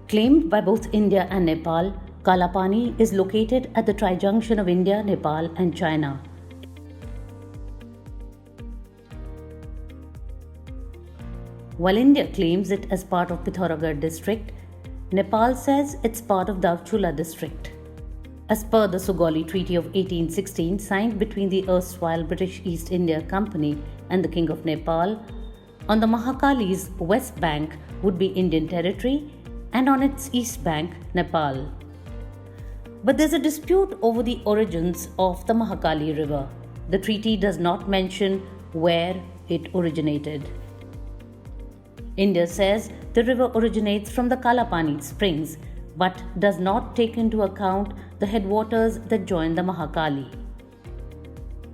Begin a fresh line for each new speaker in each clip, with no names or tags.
Claimed by both India and Nepal, Kalapani is located at the tri-junction of India, Nepal and China. While India claims it as part of Pithoragarh district, Nepal says it's part of Davchula district. As per the Sugauli Treaty of 1816 signed between the erstwhile British East India Company and the King of Nepal, on the Mahakali's west bank would be Indian territory and on its east bank, Nepal. But there's a dispute over the origins of the Mahakali River. The treaty does not mention where it originated. India says the river originates from the Kalapani springs but does not take into account the headwaters that join the Mahakali.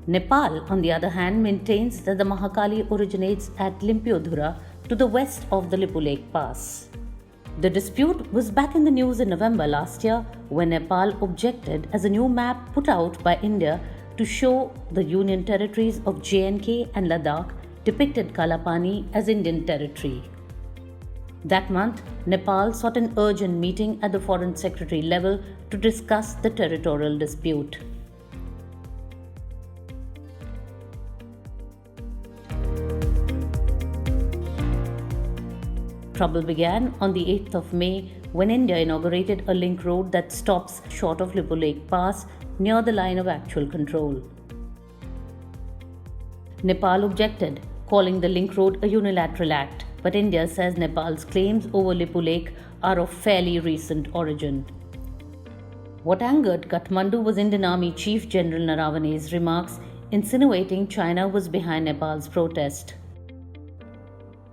Nepal, on the other hand, maintains that the Mahakali originates at Limpiodhura to the west of the Lippu Lake Pass. The dispute was back in the news in November last year when Nepal objected as a new map put out by India to show the Union territories of J&K and Ladakh depicted Kalapani as Indian territory. That month, Nepal sought an urgent meeting at the Foreign Secretary level to discuss the territorial dispute. Trouble began on the 8th of May when India inaugurated a link road that stops short of Lippu Lake Pass near the line of actual control. Nepal objected, calling the link road a unilateral act, but India says Nepal's claims over Lippu Lake are of fairly recent origin. What angered Kathmandu was Indian Army Chief General Naravane's remarks insinuating China was behind Nepal's protest.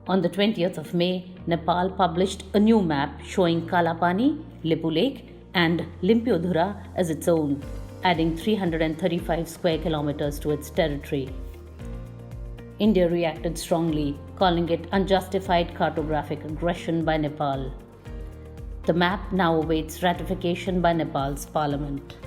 On the 20th of May, Nepal published a new map showing Kalapani, Lippu Lake and Limpiodhura as its own, adding 335 square kilometers to its territory. India reacted strongly, calling it unjustified cartographic aggression by Nepal. The map now awaits ratification by Nepal's parliament.